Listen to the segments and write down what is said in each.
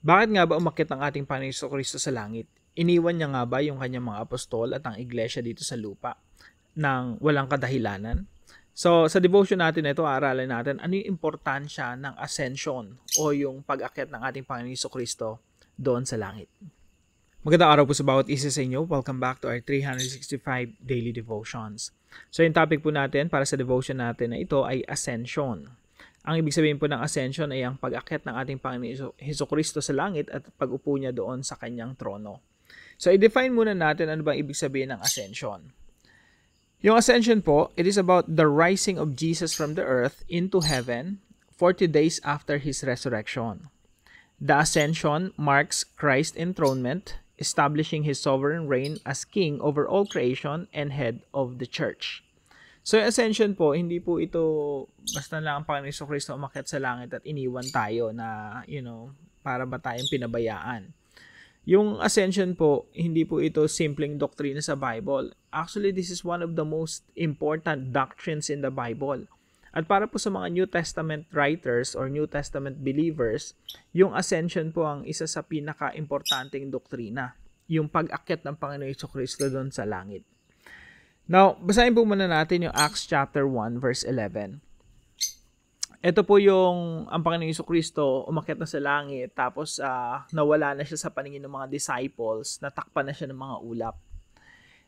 Bakit nga ba umakyat ang ating Panginoon Jesucristo sa langit? Iniwan niya nga ba yung kanyang mga apostol at ang iglesia dito sa lupa ng walang kadahilanan? So, sa devotion natin ito, aaralin natin ano yung importansya ng ascension o yung pag-akyat ng ating Panginoon Jesucristo doon sa langit. Magandang araw po sa bawat isa sa inyo. Welcome back to our 365 Daily Devotions. So, yung topic po natin para sa devotion natin na ito ay ascension. Ang ibig sabihin po ng ascension ay ang pag-akyat ng ating Panginoon Jesucristo sa langit at pag-upo niya doon sa kanyang trono. So, i-define muna natin ano ba ibig sabihin ng ascension. Yung ascension po, it is about the rising of Jesus from the earth into heaven 40 days after His resurrection. The ascension marks Christ's enthronement, establishing His sovereign reign as King over all creation and head of the church. So, yung ascension po, hindi po ito basta lang ang Panginoon Jesucristo umakyat sa langit at iniwan tayo na, para ba tayong pinabayaan. Yung ascension po, hindi po ito simpleng doktrina sa Bible. Actually, this is one of the most important doctrines in the Bible. At para po sa mga New Testament writers or New Testament believers, yung ascension po ang isa sa pinaka-importanting doktrina. Yung pag-akyat ng Panginoon Jesucristo doon sa langit. Now, basahin po muna natin yung Acts chapter 1 verse 11. Ito po yung ang Panginoong Jesucristo umakyat na sa langit tapos nawala na siya sa paningin ng mga disciples, natakpan na siya ng mga ulap.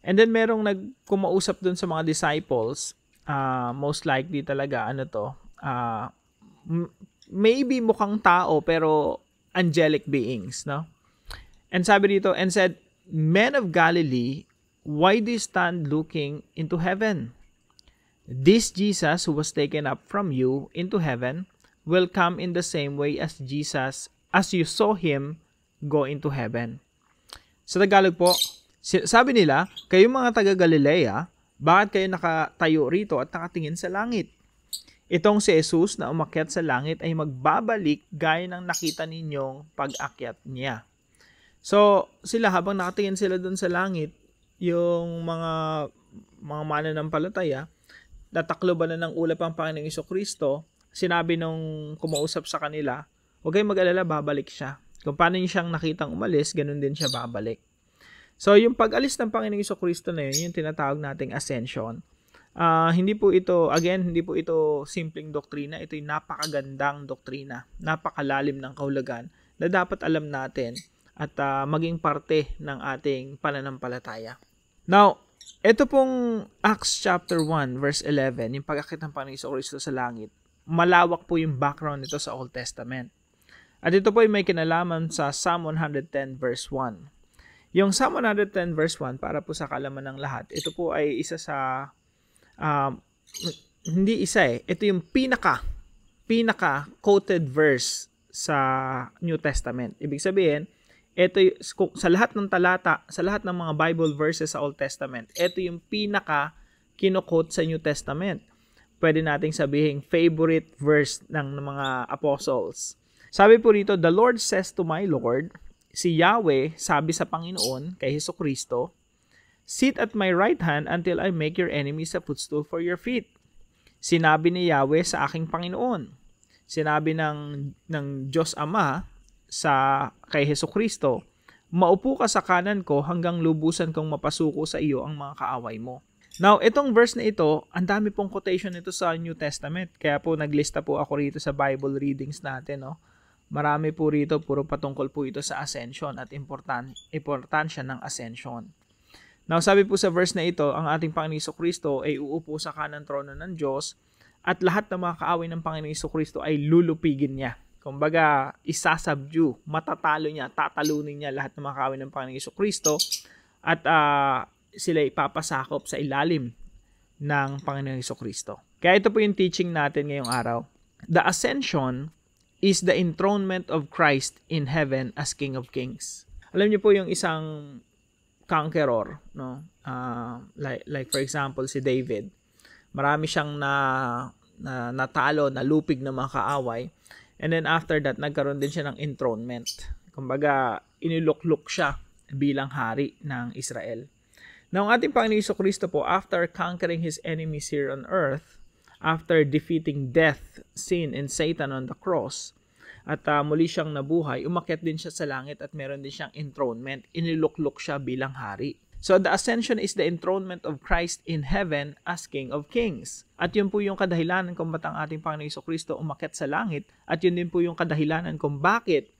And then merong nagkumausap dun sa mga disciples, most likely talaga maybe mukhang tao pero angelic beings, no? And sabi dito, and said, "Men of Galilee, why do you stand looking into heaven? This Jesus who was taken up from you into heaven will come in the same way as you saw Him go into heaven." Sa Tagalog po, sabi nila, kayo mga taga Galilea, bakit kayo nakatayo rito at nakatingin sa langit? Itong si Jesus na umakyat sa langit ay magbabalik gaya ng nakita ninyong pag-akyat niya. So, sila habang nakatingin sila dun sa langit, yung mga mananampalataya, natakloban na ng ulap ang Panginoong Jesucristo, sinabi nung kumausap sa kanila, huwag kayong mag-alala, babalik siya. Kung paano niya siyang nakitang umalis, ganun din siya babalik. So, yung pag-alis ng Panginoong Jesucristo na yun, yung tinatawag nating ascension, hindi po ito simpleng doktrina, ito yung napakagandang doktrina, napakalalim ng kahulugan na dapat alam natin at maging parte ng ating pananampalataya. Now, ito pong Acts chapter 1 verse 11, yung pag-akyat ng Panginoong Jesucristo sa langit, malawak po yung background nito sa Old Testament. At ito po ay may kinalaman sa Psalm 110 verse 1. Yung Psalm 110 verse 1, para po sa kaalaman ng lahat, ito po ay isa sa, ito yung pinaka-quoted verse sa New Testament. Ibig sabihin, ito sa lahat ng talata, sa lahat ng mga Bible verses sa Old Testament, ito yung pinaka kino-quote sa New Testament. Pwede nating sabihin favorite verse ng mga apostles. Sabi po rito, "The Lord says to my Lord," si Yahweh sabi sa Panginoon kay Jesucristo, "Sit at my right hand until I make your enemies a footstool for your feet." Sinabi ni Yahweh sa aking Panginoon. Sinabi ng Diyos Ama kay Jesucristo, "Maupo ka sa kanan ko hanggang lubusan kong mapasuko sa iyo ang mga kaaway mo." Now, itong verse na ito, ang dami pong quotation nito sa New Testament. Kaya po naglista po ako rito sa Bible readings natin, no? Marami po rito, puro patungkol po ito sa ascension at importansya ng ascension. Now, sabi po sa verse na ito, ang ating Panginoon Jesucristo ay uupo sa kanang trono ng Diyos at lahat ng mga kaaway ng Panginoon Jesucristo ay lulupigin niya. Kumbaga, isasubdue, matatalo niya, tatalunin niya lahat ng mga kaaway ng Panginoong Jesucristo at sila ipapasakop sa ilalim ng Panginoong Jesucristo. Kaya ito po yung teaching natin ngayong araw. The ascension is the enthronement of Christ in heaven as King of Kings. Alam niyo po yung isang conqueror, no? Like for example, si David. Marami siyang natalo, nalupig ng mga kaaway. And then after that, nagkaroon din siya ng enthronement. Kumbaga, inilukluk siya bilang hari ng Israel. Now, ang ating Panginoon Jesucristo po, after conquering His enemies here on earth, after defeating death, sin, and Satan on the cross, at muli siyang nabuhay, umakyat din siya sa langit at meron din siyang enthronement. Iniluklok siya bilang hari. So the ascension is the enthronement of Christ in heaven as King of Kings. At yun po yung kadahilanan kung ba't ang ating Panginoong Jesucristo umakyat sa langit. At yun din po yung kadahilanan kung bakit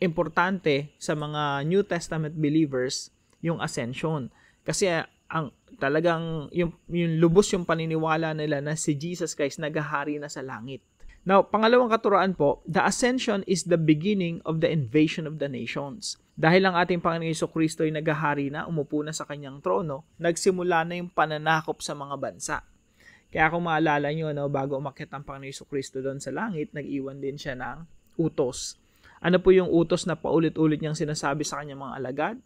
importante sa mga New Testament believers yung ascension. Kasi ang talagang yung lubos yung paniniwala nila na si Jesus Christ naghahari na sa langit. Now, pangalawang katuroan po, the ascension is the beginning of the invasion of the nations. Dahil ang ating Panginoong Jesucristo ay naghahari na, umupo na sa kanyang trono, nagsimula na yung pananakop sa mga bansa. Kaya kung maalala nyo, bago umakyat ang Panginoong Jesucristo doon sa langit, nag-iwan din siya ng utos. Ano po yung utos na paulit-ulit niyang sinasabi sa kanyang mga alagad?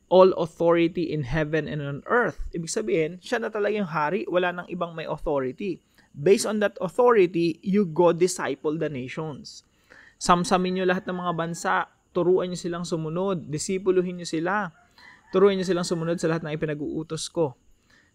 All authority in heaven and on earth. Ibig sabihin, siya na talagang hari, wala nang ibang may authority. Based on that authority, you go disciple the nations. Samsamin nyo lahat ng mga bansa, turuan nyo silang sumunod, disipuluhin nyo sila, turuan nyo silang sumunod sa lahat ng ipinag-uutos ko.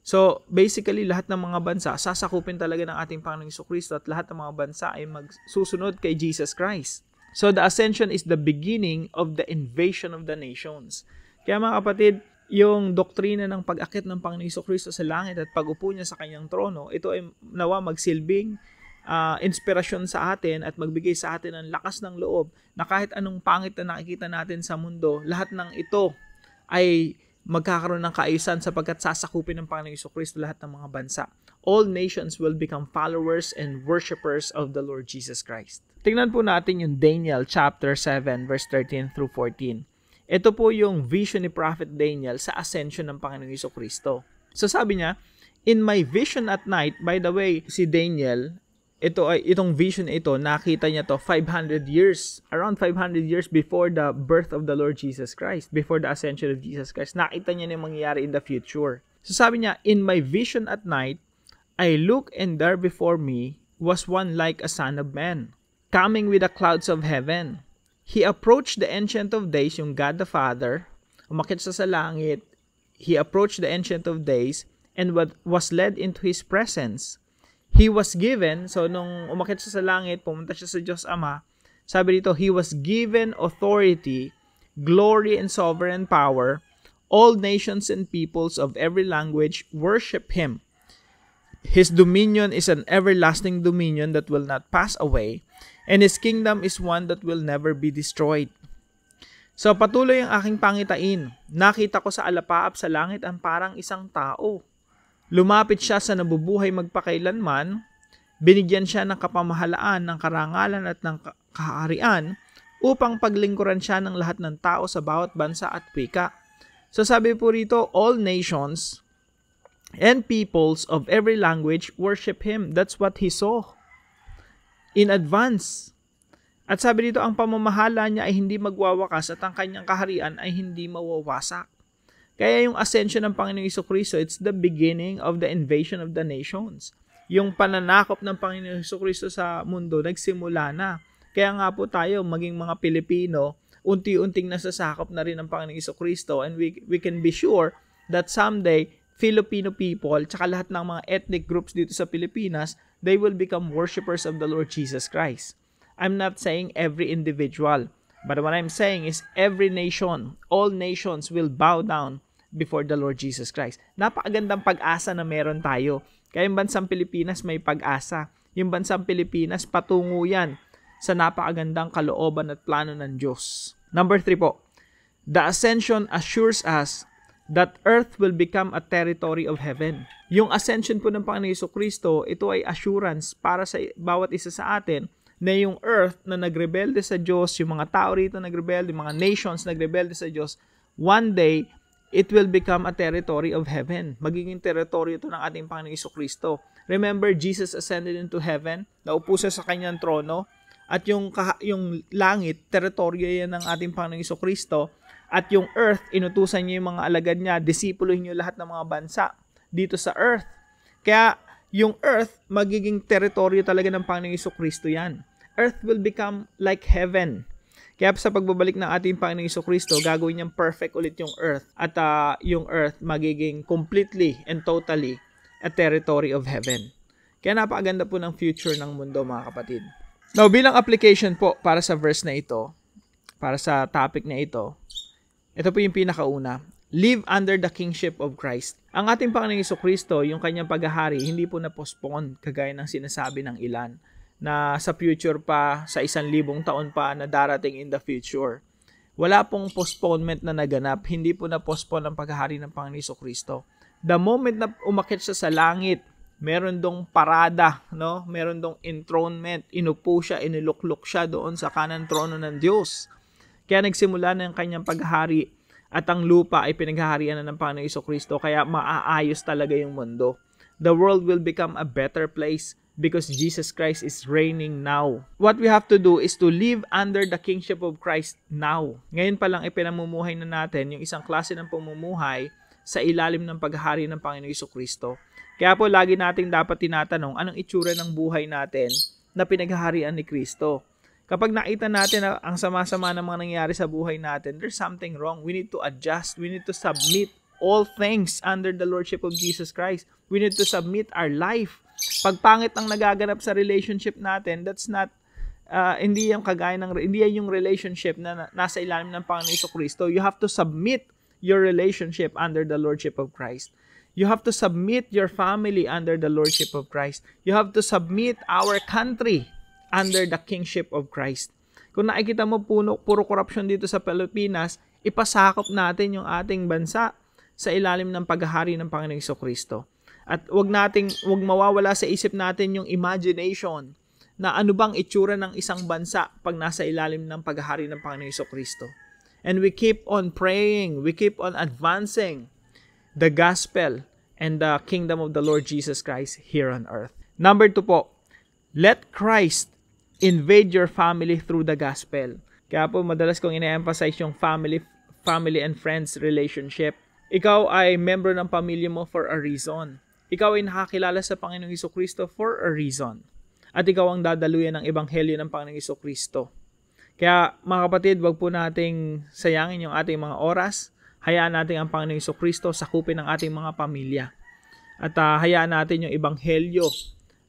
So, basically, lahat ng mga bansa, sasakupin talaga ng ating Panginoong Jesucristo at lahat ng mga bansa ay magsusunod kay Jesus Christ. So, the ascension is the beginning of the invasion of the nations. Kaya mga kapatid, yung doktrina ng pag-akit ng Panginoong Jesucristo sa langit at pag-upo niya sa kanyang trono, ito ay nawa magsilbing inspirasyon sa atin at magbigay sa atin ng lakas ng loob na kahit anong pangit na nakikita natin sa mundo, lahat ng ito ay magkakaroon ng kaayusan sapagkat sasakupin ng Panginoong Jesucristo lahat ng mga bansa. All nations will become followers and worshipers of the Lord Jesus Christ. Tingnan po natin yung Daniel chapter 7 verse 13 through 14. Ito po yung vision ni Prophet Daniel sa ascension ng Panginoong Jesucristo. So sabi niya, in my vision at night, by the way, si Daniel, itong vision ito, nakita niya to 500 years, around 500 years before the birth of the Lord Jesus Christ, before the ascension of Jesus Christ. Nakita niya na yung mangyayari in the future. So sabi niya, in my vision at night, I look and there before me was one like a son of man, coming with the clouds of heaven. He approached the Ancient of Days, yung God the Father, umakyat siya sa langit. He approached the Ancient of Days and was led into His presence. He was given, so nung umakyat siya sa langit, pumunta siya sa Diyos Ama, sabi dito, He was given authority, glory, and sovereign power. All nations and peoples of every language worship Him. His dominion is an everlasting dominion that will not pass away, and His kingdom is one that will never be destroyed. So patuloy ang aking pangitain. Nakita ko sa alapaap sa langit ang parang isang tao. Lumapit siya sa nabubuhay magpakailanman, binigyan siya ng kapamahalaan, ng karangalan at ng kaharian upang paglingkuran siya ng lahat ng tao sa bawat bansa at wika. So sabi po rito, all nations and peoples of every language worship Him. That's what he saw in advance. At sabi dito, ang pamamahala niya ay hindi magwawakas at ang kanyang kaharian ay hindi mawawasak. Kaya yung ascension ng Panginoong Jesucristo, it's the beginning of the invasion of the nations. Yung pananakop ng Panginoong Jesucristo sa mundo, nagsimula na. Kaya nga po tayo, maging mga Pilipino, unti-unting nasasakop na rin ng Panginoong Jesucristo, and we can be sure that someday, Filipino people, tsaka lahat ng mga ethnic groups dito sa Pilipinas, they will become worshipers of the Lord Jesus Christ. I'm not saying every individual, but what I'm saying is every nation, all nations will bow down before the Lord Jesus Christ. Napakagandang pag-asa na meron tayo. Kaya yung bansang Pilipinas may pag-asa. Yung bansang Pilipinas, patungo yan sa napakagandang kalooban at plano ng Diyos. Number 3 po, the ascension assures us that earth will become a territory of heaven. Yung ascension po ng Panginoon Jesucristo, ito ay assurance para sa bawat isa sa atin na yung earth na nagrebelde sa Diyos, yung mga tao rito nagrebelde, yung mga nations nagrebelde sa Diyos, one day, it will become a territory of heaven. Magiging territory ito ng ating Panginoong Jesucristo. Remember, Jesus ascended into heaven, naupo siya sa kanyang trono, at yung langit, teritoryo yan ng ating Panginoong Jesucristo, at yung earth, inutusan niya yung mga alagad niya, disipuluhin niyo lahat ng mga bansa dito sa earth. Kaya, yung earth, magiging teritoryo talaga ng Panginoong Jesucristo yan. Earth will become like heaven. Kaya sa pagbabalik ng ating Panginoong Jesucristo, gagawin niyang perfect ulit yung earth. At yung earth magiging completely and totally a territory of heaven. Kaya napakaganda po ng future ng mundo, mga kapatid. Now, bilang application po para sa verse na ito, para sa topic na ito po yung pinakauna. Live under the kingship of Christ. Ang ating Panginoong Jesucristo, yung kanyang paghahari, hindi po na-postpone kagaya ng sinasabi ng ilan na sa future pa, sa 1,000 taon pa na darating in the future. Wala pong postponement na naganap. Hindi po na-postpone ang paghahari ng Panginoong Jesucristo. The moment na umakyat siya sa langit, meron dong parada, no? Meron dong enthronement, inupo siya, iniluklok siya doon sa kanang trono ng Diyos. Kaya nagsimula na ang kanyang paghahari at ang lupa ay pinaghaharian na ng Panginoong Jesucristo, kaya maaayos talaga yung mundo. The world will become a better place because Jesus Christ is reigning now. What we have to do is to live under the kingship of Christ now. Ngayon pa lang ipinamumuhay na natin yung isang klase ng pamumuhay sa ilalim ng paghahari ng Panginoong Jesucristo. Kaya po lagi nating dapat tinatanong, anong itsura ng buhay natin na pinaghaharian ni Kristo? Kapag nakita natin na ang sama-sama ng mga nangyayari sa buhay natin, there's something wrong. We need to adjust. We need to submit all things under the Lordship of Jesus Christ. We need to submit our life. Pag pangit ang nagaganap sa relationship natin, that's not, hindi yan yung relationship na nasa ilalim ng Panginoong Jesucristo. You have to submit your relationship under the Lordship of Christ. You have to submit your family under the Lordship of Christ. You have to submit our country under the kingship of Christ. Kung nakikita mo puro korupsyon dito sa Pilipinas, ipasakop natin yung ating bansa sa ilalim ng paghahari ng Panginoong Jesucristo. At wag mawawala sa isip natin yung imagination na ano bang itsura ng isang bansa pag nasa ilalim ng paghahari ng Panginoong Jesucristo. And we keep on praying, we keep on advancing the gospel and the kingdom of the Lord Jesus Christ here on earth. Number 2 po, let Christ invade your family through the gospel. Kaya po madalas kong ina-emphasize yung family and friends relationship. Ikaw ay member ng pamilya mo for a reason. Ikaw ay nakakilala sa Panginoong Jesucristo for a reason. At ikaw ang dadaluyan ng ebanghelyo ng Panginoong Jesucristo. Kaya mga kapatid, wag po nating sayangin yung ating mga oras. Hayaan natin ang Panginoong Jesucristo sakupin ang ating mga pamilya. At hayaan natin yung ebanghelyo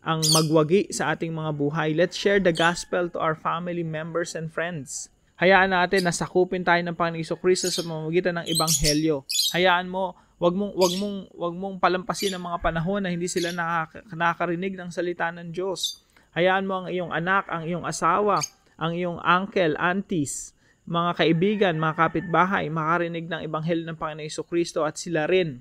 ang magwagi sa ating mga buhay. Let's share the gospel to our family members and friends. Hayaan natin na sakupin tayo ng Panginoong Jesucristo sa pamamagitan ng ebanghelyo. Hayaan mo, wag mong palampasin ang mga panahon na hindi sila nakakarinig ng salita ng Diyos. Hayaan mo ang iyong anak, ang iyong asawa, ang iyong uncle, aunties, mga kaibigan, mga kapitbahay, makarinig ng ebanghelyo ng Panginoong Jesucristo at sila rin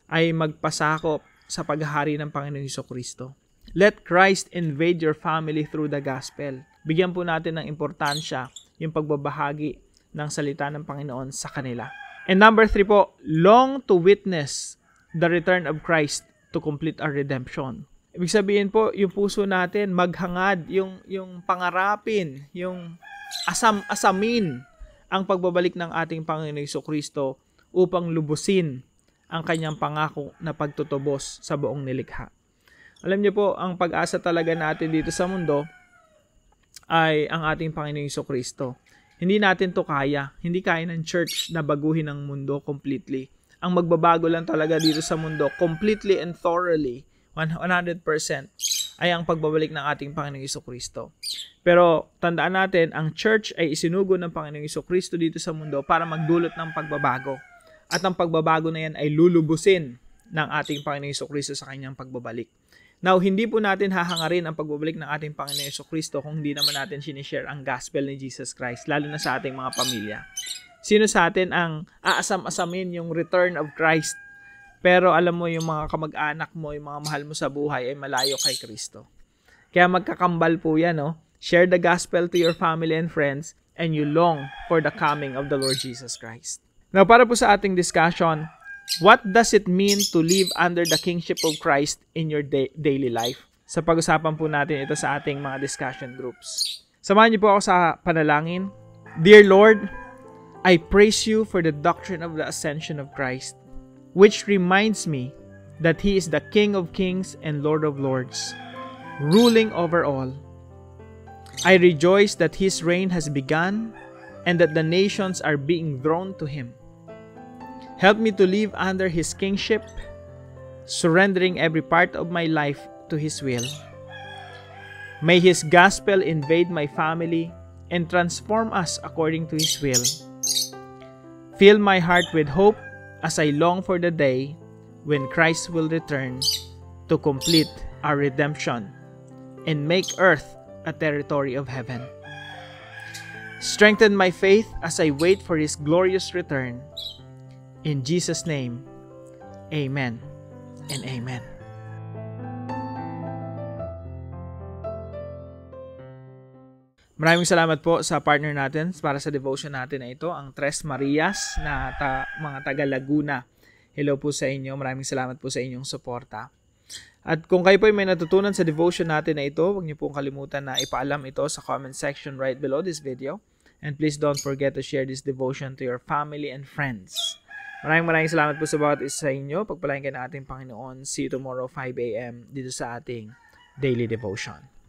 ay magpasakop sa paghahari ng Panginoong Jesucristo. Let Christ invade your family through the gospel. Bigyan po natin ng importansya yung pagbabahagi ng salita ng Panginoon sa kanila. And number 3 po, long to witness the return of Christ to complete our redemption. Ibig sabihin po, yung puso natin maghangad, yung pangarapin, yung asamin ang pagbabalik ng ating Panginoong Jesucristo upang lubusin ang kanyang pangako na pagtutubos sa buong nilikha. Alam niyo po, ang pag-asa talaga natin dito sa mundo ay ang ating Panginoong Jesucristo. Hindi natin to kaya. Hindi kaya ng church na baguhin ang mundo completely. Ang magbabago lang talaga dito sa mundo, completely and thoroughly, 100%, ay ang pagbabalik ng ating Panginoong Jesucristo. Pero tandaan natin, ang church ay isinugo ng Panginoong Jesucristo dito sa mundo para magdulot ng pagbabago. At ang pagbabago na yan ay lulubusin ng ating Panginoong Jesucristo sa kanyang pagbabalik. Now, hindi po natin hahangarin ang pagbabalik ng ating Panginoong Jesucristo kung hindi naman natin sinishare ang gospel ni Jesus Christ, lalo na sa ating mga pamilya. Sino sa atin ang aasam-asamin yung return of Christ? Pero alam mo, yung mga kamag-anak mo, yung mga mahal mo sa buhay ay malayo kay Kristo. Kaya magkakambal po yan, no? Share the gospel to your family and friends and you long for the coming of the Lord Jesus Christ. Now, para po sa ating discussion, what does it mean to live under the kingship of Christ in your daily life? Sa pag-usapan po natin ito sa ating mga discussion groups. Samahan niyo po ako sa panalangin. Dear Lord, I praise you for the doctrine of the ascension of Christ, which reminds me that He is the King of kings and Lord of lords, ruling over all. I rejoice that His reign has begun and that the nations are being drawn to Him. Help me to live under His kingship, surrendering every part of my life to His will. May His gospel invade my family and transform us according to His will. Fill my heart with hope as I long for the day when Christ will return to complete our redemption and make earth a territory of heaven. Strengthen my faith as I wait for His glorious return. In Jesus' name, amen and amen. Maraming salamat po sa partner natin para sa devotion natin na ito, ang Tres Marias na mga taga Laguna. Hello po sa inyo. Maraming salamat po sa inyong suporta. At kung kayo po ay may natutunan sa devotion natin na ito, huwag niyo pong kalimutan na ipaalam ito sa comment section right below this video. And please don't forget to share this devotion to your family and friends. Maraming salamat po sa bawat isa sa inyo. Pagpalain kayo ng ating Panginoon. See you tomorrow 5 a.m. dito sa ating daily devotion.